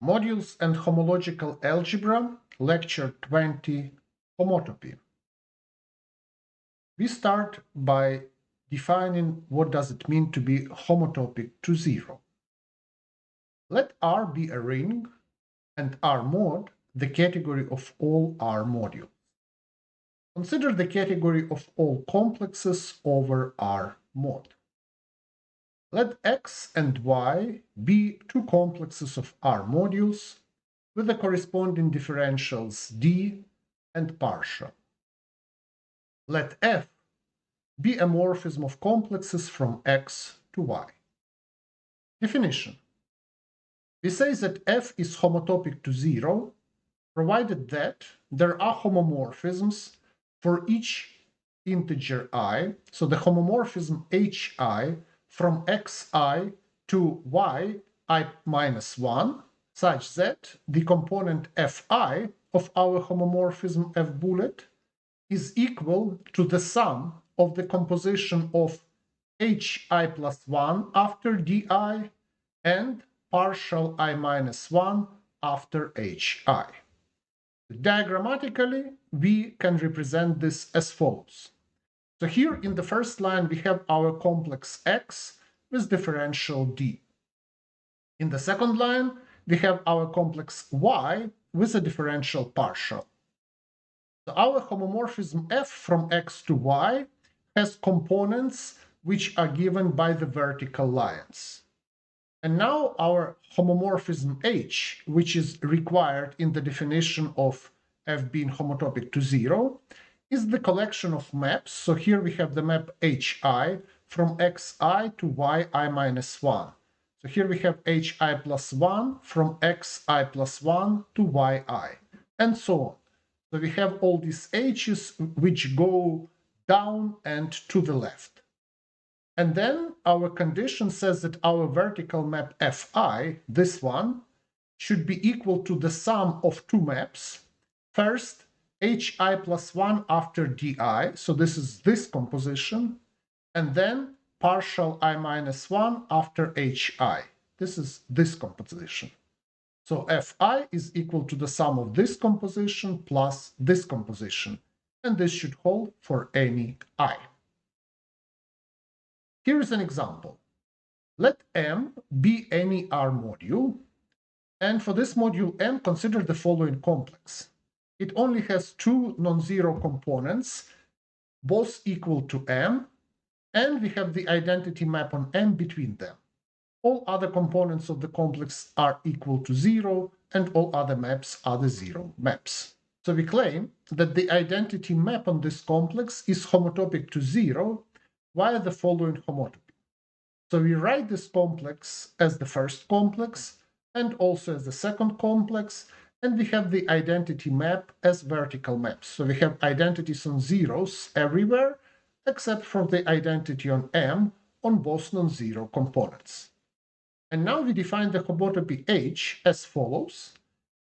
Modules and Homological Algebra, Lecture 20, Homotopy. We start by defining what does it mean to be homotopic to zero. Let R be a ring and R mod the category of all R modules. Consider the category of all complexes over R mod. Let X and Y be two complexes of R modules with the corresponding differentials d and partial. Let F be a morphism of complexes from X to Y. Definition. We say that F is homotopic to zero, provided that there are homomorphisms for each integer I, so the homomorphism hi from xi to yi minus 1, such that the component fi of our homomorphism f bullet is equal to the sum of the composition of hi plus 1 after di and partial I minus 1 after hi. Diagrammatically, we can represent this as follows. So here in the first line, we have our complex x with differential d. In the second line, we have our complex y with a differential partial. So our homomorphism f from x to y has components which are given by the vertical lines. And now our homomorphism h, which is required in the definition of f being homotopic to zero, is the collection of maps. So here we have the map hi from xi to yi minus 1. So here we have hi plus 1 from xi plus 1 to yi, and so on. So we have all these h's which go down and to the left. And then our condition says that our vertical map fi, this one, should be equal to the sum of two maps. First, hi plus 1 after di, so this is this composition, and then partial I minus 1 after hi. This is this composition. So fi is equal to the sum of this composition plus this composition, and this should hold for any I. Here is an example. Let M be any R module, and for this module M, consider the following complex. It only has two non-zero components, both equal to M, and we have the identity map on M between them. All other components of the complex are equal to 0, and all other maps are the zero maps. So we claim that the identity map on this complex is homotopic to 0 via the following homotopy. So we write this complex as the first complex and also as the second complex, and we have the identity map as vertical maps. So we have identities on zeros everywhere, except for the identity on M on both non-zero components. And now we define the homotopy H as follows.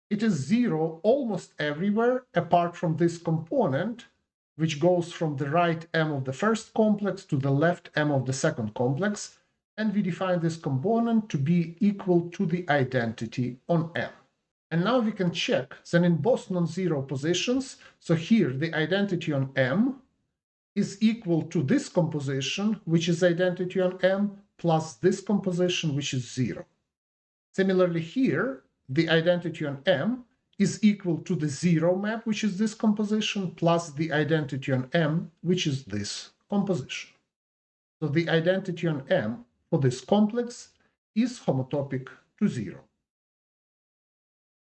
It is 0 almost everywhere apart from this component, which goes from the right M of the first complex to the left M of the second complex, and we define this component to be equal to the identity on M. And now we can check that in both non-zero positions, so here the identity on M is equal to this composition, which is identity on M, plus this composition, which is 0. Similarly here, the identity on M is equal to the 0 map, which is this composition, plus the identity on M, which is this composition. So the identity on M for this complex is homotopic to 0.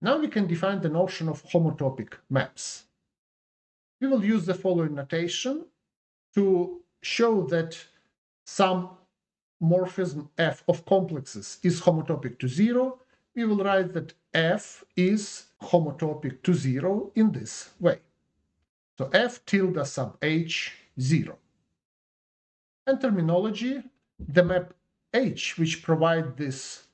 Now we can define the notion of homotopic maps. We will use the following notation to show that some morphism f of complexes is homotopic to 0. We will write that f is homotopic to 0 in this way. So f tilde sub h 0. And terminology, the map h, which provides this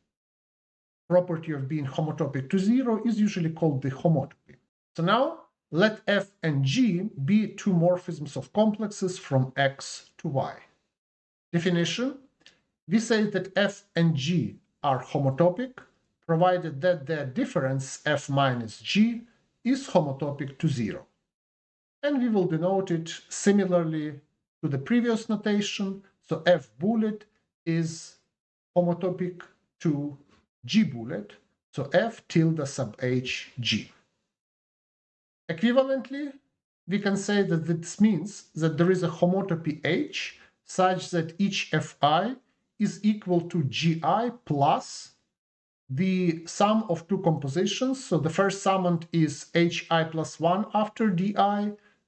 property of being homotopic to 0, is usually called the homotopy. So now let f and g be two morphisms of complexes from x to y. Definition: we say that f and g are homotopic, provided that their difference f minus g is homotopic to 0. And we will denote it similarly to the previous notation. So f bullet is homotopic to g bullet, so f tilde sub h g. Equivalently, we can say that this means that there is a homotopy H such that each Fi is equal to Gi plus the sum of two compositions. So the first summand is Hi plus 1 after Di,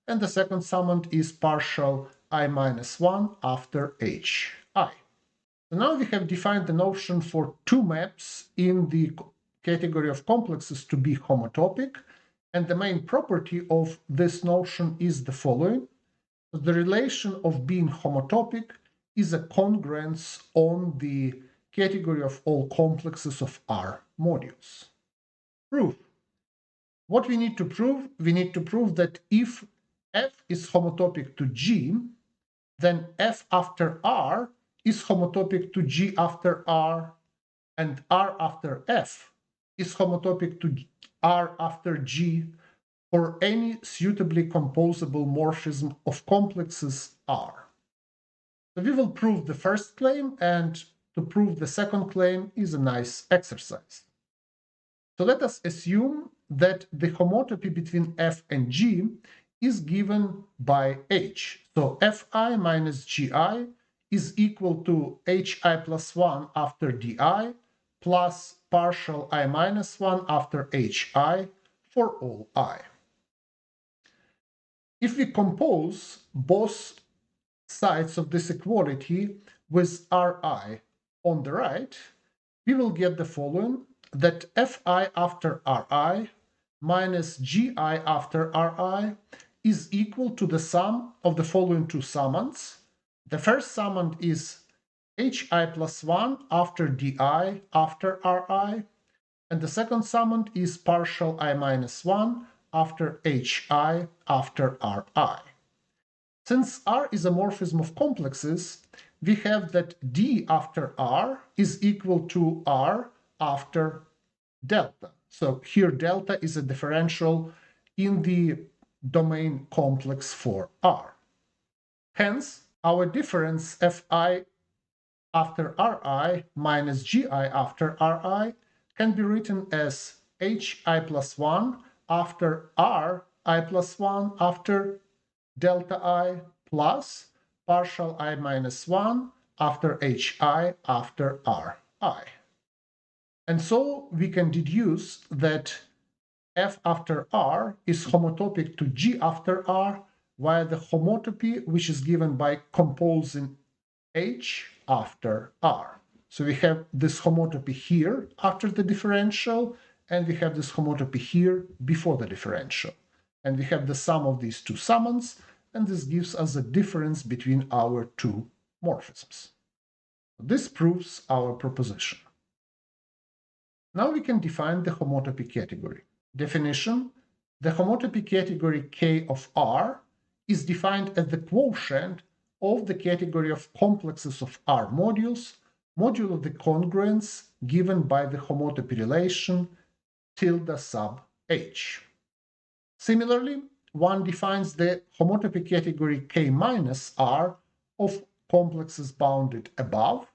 and the second summand is partial I minus 1 after Hi. So now we have defined the notion for two maps in the category of complexes to be homotopic. And the main property of this notion is the following. The relation of being homotopic is a congruence on the category of all complexes of R modules. Proof. What we need to prove? We need to prove that if F is homotopic to G, then F after R is homotopic to G after R, and R after F is homotopic to R after G for any suitably composable morphism of complexes R. So we will prove the first claim, and to prove the second claim is a nice exercise. So let us assume that the homotopy between F and G is given by H. So Fi minus Gi is equal to Hi plus 1 after Di plus partial I minus 1 after Hi for all I. If we compose both sides of this equality with Ri on the right, we will get the following, that Fi after Ri minus Gi after Ri is equal to the sum of the following two summands. The first summand is Hi plus 1 after Di after Ri, and the second summand is partial I minus 1 after Hi after Ri. Since R is a morphism of complexes, we have that D after R is equal to R after delta. So here delta is a differential in the domain complex for R. Hence, our difference Fi after Ri minus Gi after Ri can be written as Hi plus 1 after Ri plus 1 after delta I plus partial I minus 1 after Hi after Ri. And so we can deduce that F after R is homotopic to G after R via the homotopy which is given by composing H after R. So we have this homotopy here after the differential, and we have this homotopy here before the differential. And we have the sum of these two summands, and this gives us a difference between our two morphisms. This proves our proposition. Now we can define the homotopy category. Definition: the homotopy category K of R is defined as the quotient of the category of complexes of R modules, modulo the congruence given by the homotopy relation tilde sub H. Similarly, one defines the homotopy category K minus R of complexes bounded above,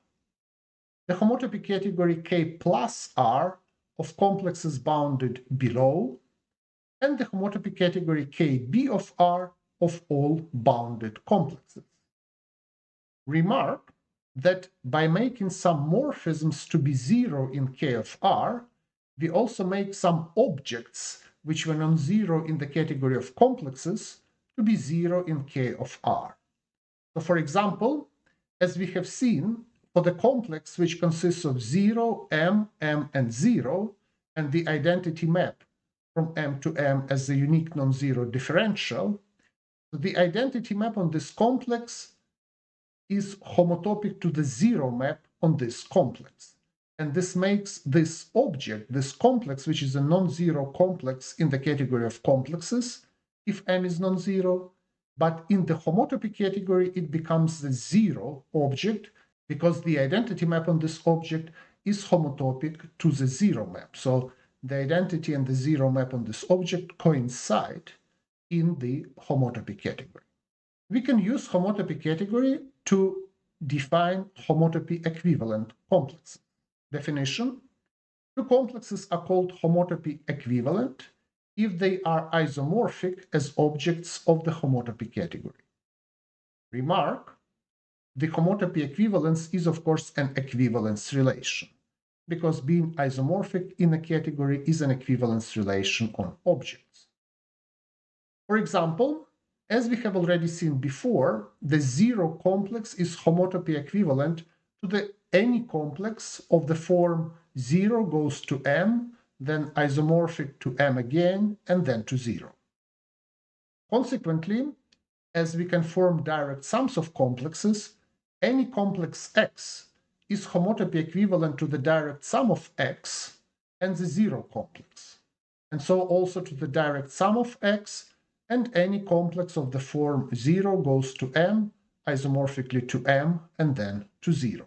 the homotopy category K plus R of complexes bounded below, and the homotopy category KB of R of all bounded complexes. Remark that by making some morphisms to be zero in K of R, we also make some objects which were non-zero in the category of complexes to be zero in K of R. So for example, as we have seen, for the complex which consists of 0, m, and 0, and the identity map from m to m as the unique non-zero differential, the identity map on this complex is homotopic to the zero map on this complex. And this makes this object, this complex, which is a non-zero complex in the category of complexes, if m is non-zero, but in the homotopy category, it becomes the zero object because the identity map on this object is homotopic to the zero map. So the identity and the zero map on this object coincide in the homotopy category. We can use homotopy category to define homotopy equivalent complexes. Definition: two complexes are called homotopy equivalent if they are isomorphic as objects of the homotopy category. Remark: the homotopy equivalence is of course an equivalence relation, because being isomorphic in a category is an equivalence relation on objects. For example, as we have already seen before, the zero complex is homotopy equivalent to the any complex of the form 0 goes to m, then isomorphic to m again, and then to 0. Consequently, as we can form direct sums of complexes, any complex x is homotopy equivalent to the direct sum of x and the zero complex, and so also to the direct sum of x and any complex of the form 0 goes to m, isomorphically to m, and then to 0.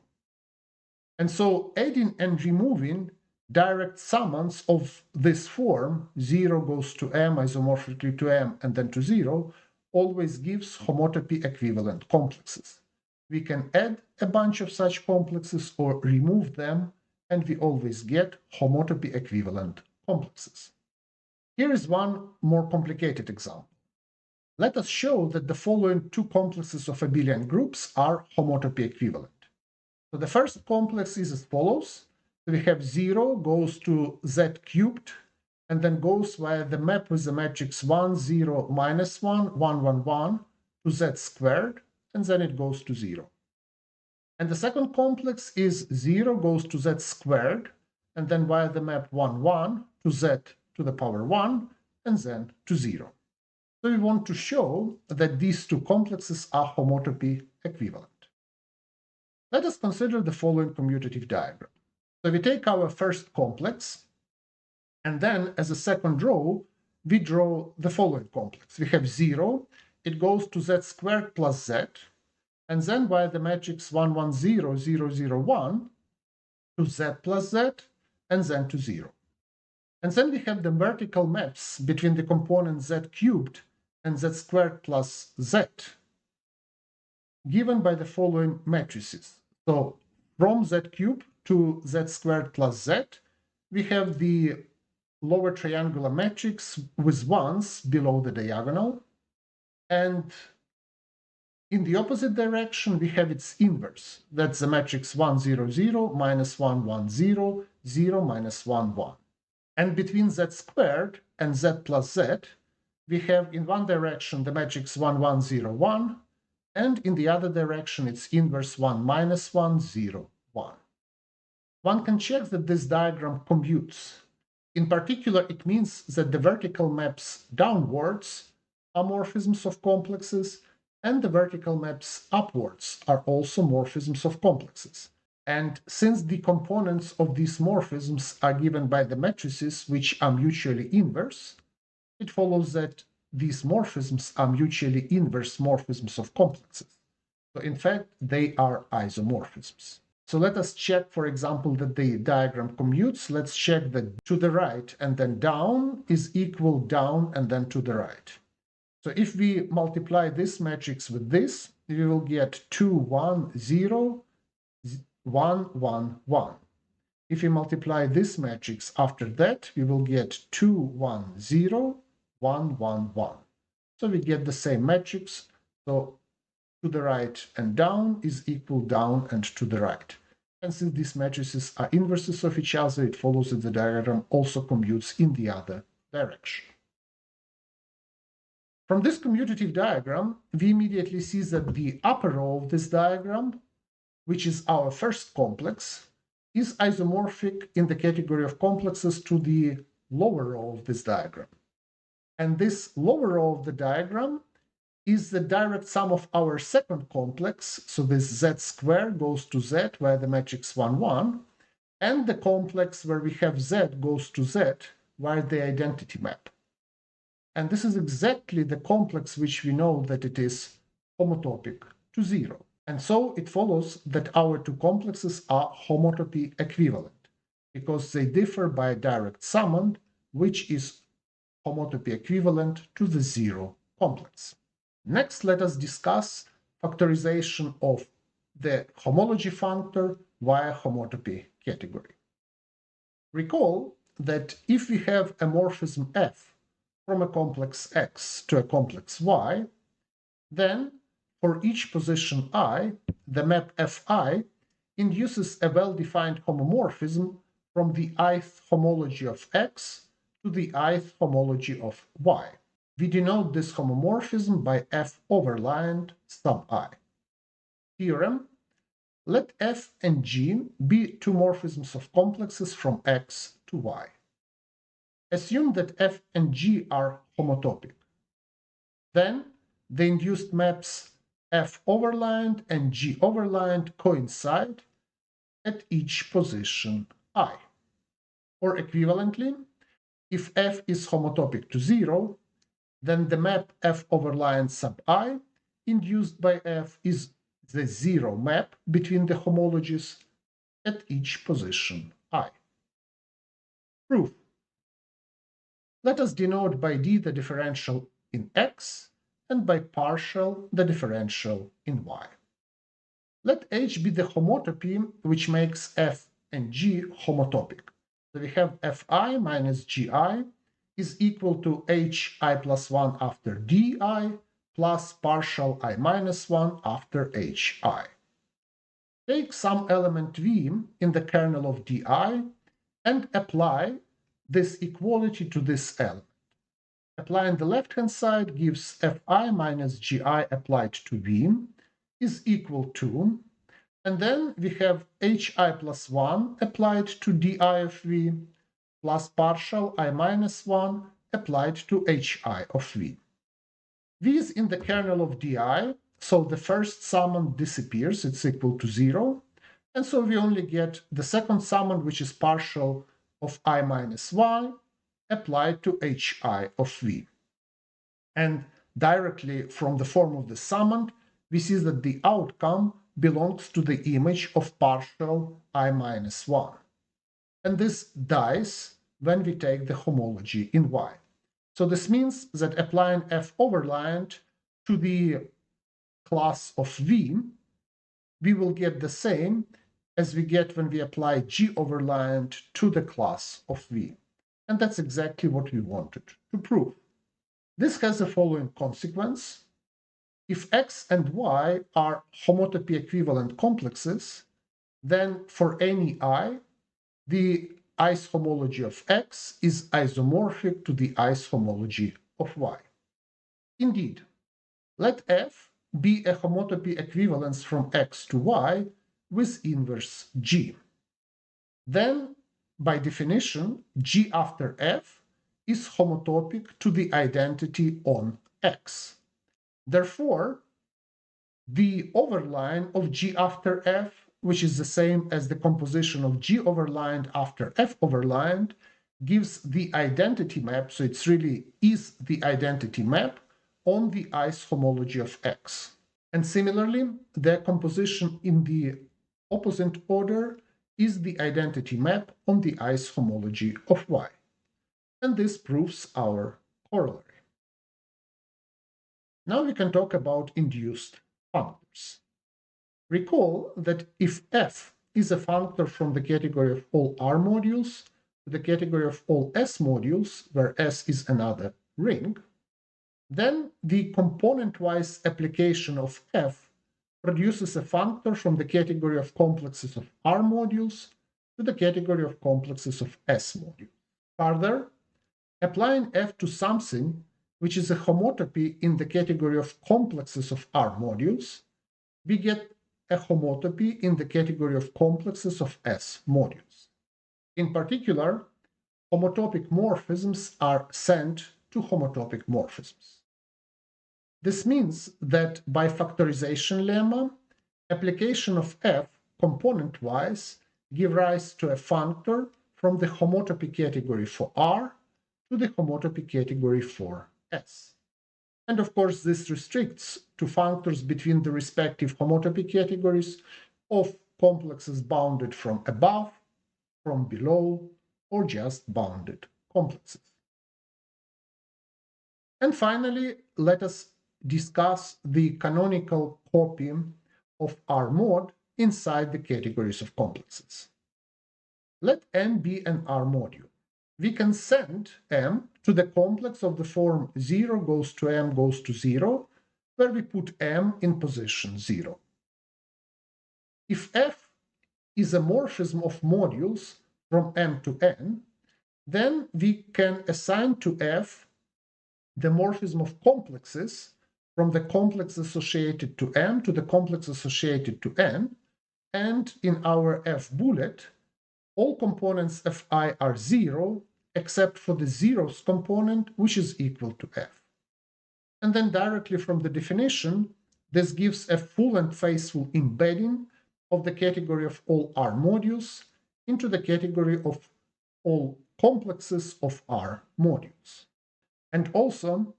And so adding and removing direct summands of this form, 0 goes to m, isomorphically to m, and then to 0, always gives homotopy equivalent complexes. We can add a bunch of such complexes or remove them, and we always get homotopy equivalent complexes. Here is one more complicated example. Let us show that the following two complexes of abelian groups are homotopy equivalent. So the first complex is as follows. So we have 0 goes to z cubed, and then goes via the map with the matrix 1, 0, minus 1, 1, 1, 1 to z squared, and then it goes to 0. And the second complex is 0 goes to z squared, and then via the map 1, 1 to z to the power 1, and then to 0. So we want to show that these two complexes are homotopy equivalent. Let us consider the following commutative diagram. So we take our first complex, and then as a second row, we draw the following complex. We have 0, it goes to z squared plus z, and then via the matrix 1, 1, 0, 0, 0, 1 to z plus z, and then to 0. And then we have the vertical maps between the components z cubed and z squared plus z, given by the following matrices. So from z cubed to z squared plus z, we have the lower triangular matrix with ones below the diagonal, and in the opposite direction we have its inverse. That's the matrix 1, 0, 0, minus 1, 1, 0, 0, minus 1, 1. And between z squared and z plus z, we have in one direction the matrix 1, 1, 0, 1, and in the other direction its inverse 1, minus 1, 0, 1. One can check that this diagram commutes. In particular, it means that the vertical maps downwards are morphisms of complexes, and the vertical maps upwards are also morphisms of complexes. And since the components of these morphisms are given by the matrices which are mutually inverse, it follows that these morphisms are mutually inverse morphisms of complexes. So in fact, they are isomorphisms. So let us check, for example, that the diagram commutes. Let's check that to the right and then down is equal down and then to the right. So if we multiply this matrix with this, we will get 2, 1, 0, 1, 1, 1. If we multiply this matrix after that, we will get 2, 1, 0, 1, 1, 1. So we get the same matrix. So to the right and down is equal down and to the right. And since these matrices are inverses of each other, it follows that the diagram also commutes in the other direction. From this commutative diagram, we immediately see that the upper row of this diagram, which is our first complex, is isomorphic in the category of complexes to the lower row of this diagram. And this lower row of the diagram is the direct sum of our second complex, so this z squared goes to z via the matrix 1, 1, and the complex where we have z goes to z via the identity map. And this is exactly the complex which we know that it is homotopic to 0. And so it follows that our two complexes are homotopy equivalent, because they differ by a direct summand, which is homotopy equivalent to the zero complex. Next, let us discuss factorization of the homology functor via homotopy category. Recall that if we have a morphism f from a complex x to a complex y, then for each position I, the map fi induces a well-defined homomorphism from the ith homology of x to the ith homology of y. We denote this homomorphism by f overlined sub I. Theorem: let f and g be two morphisms of complexes from x to y. Assume that f and g are homotopic. Then the induced maps f overlined and g overlined coincide at each position I. Or equivalently, if f is homotopic to 0, then the map f overlined sub I induced by f is the zero map between the homologies at each position I. Proof. Let us denote by d the differential in x and by partial the differential in y. Let H be the homotopy which makes f and g homotopic. So we have fi minus gi is equal to hi plus 1 after di plus partial I minus 1 after hi. Take some element v in the kernel of di and apply this equality to this element. Applying the left-hand side gives fi minus gi applied to v is equal to, and then we have hi plus 1 applied to di of v plus partial I minus 1 applied to hi of v. V is in the kernel of di, so the first summand disappears, it's equal to 0, and so we only get the second summand, which is partial of I minus y applied to hi of v. And directly from the form of the summand, we see that the outcome belongs to the image of partial I minus 1. And this dies when we take the homology in y. So this means that applying f overlined to the class of v, we will get the same as we get when we apply g overlined to the class of v. And that's exactly what we wanted to prove. This has the following consequence. If x and y are homotopy equivalent complexes, then for any I, the ith homology of x is isomorphic to the ith homology of y. Indeed, let f be a homotopy equivalence from x to y with inverse g. Then, by definition, g after f is homotopic to the identity on x. Therefore, the overline of g after f, which is the same as the composition of g overlined after f overlined, gives the identity map, so it's really is the identity map on the ith homology of x. And similarly, the composition in the opposite order is the identity map on the ith homology of y. And this proves our corollary. Now we can talk about induced functors. Recall that if f is a functor from the category of all R modules to the category of all S modules, where S is another ring, then the component-wise application of f produces a functor from the category of complexes of R modules to the category of complexes of S modules. Further, applying f to something which is a homotopy in the category of complexes of R modules, we get a homotopy in the category of complexes of S modules. In particular, homotopic morphisms are sent to homotopic morphisms. This means that by factorization lemma, application of f component-wise give rise to a functor from the homotopy category for R to the homotopy category for S. And of course, this restricts to functors between the respective homotopy categories of complexes bounded from above, from below, or just bounded complexes. And finally, let us discuss the canonical copy of R mod inside the categories of complexes. Let M be an R module. We can send M to the complex of the form 0 goes to M goes to 0, where we put M in position 0. If F is a morphism of modules from M to N, then we can assign to F the morphism of complexes from the complex associated to M to the complex associated to N, and in our F bullet, all components Fi are 0 except for the zeros component, which is equal to F. And then directly from the definition, this gives a full and faithful embedding of the category of all R modules into the category of all complexes of R modules. And also,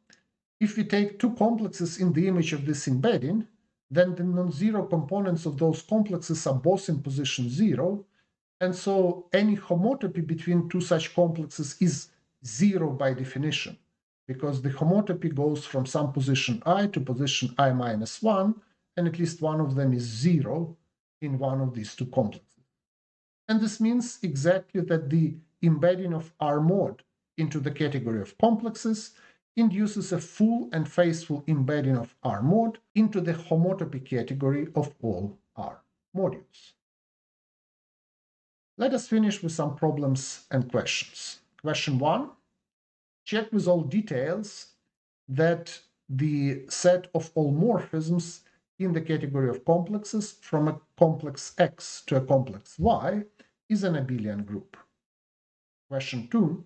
if we take two complexes in the image of this embedding, then the non-zero components of those complexes are both in position 0, and so any homotopy between two such complexes is 0 by definition, because the homotopy goes from some position I to position I minus 1, and at least one of them is 0 in one of these two complexes. And this means exactly that the embedding of R mod into the category of complexes induces a full and faithful embedding of R mod into the homotopy category of all R modules. Let us finish with some problems and questions. Question 1. Check with all details that the set of all morphisms in the category of complexes from a complex X to a complex Y is an abelian group. Question 2.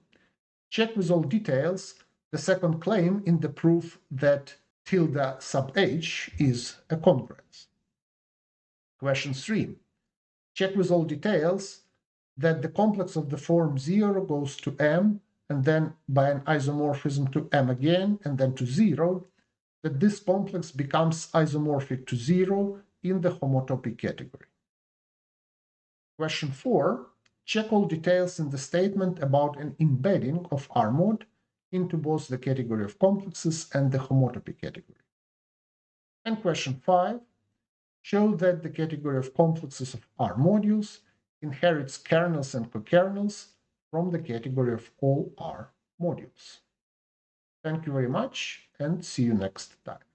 Check with all details the second claim in the proof that tilde sub h is a congruence. Question 3. Check with all details that the complex of the form 0 goes to M, and then by an isomorphism to M again, and then to 0, that this complex becomes isomorphic to 0 in the homotopy category. Question 4. Check all details in the statement about an embedding of R mod into both the category of complexes and the homotopy category. And question 5. Show that the category of complexes of R modules inherits kernels and cokernels from the category of all R modules. Thank you very much, and see you next time.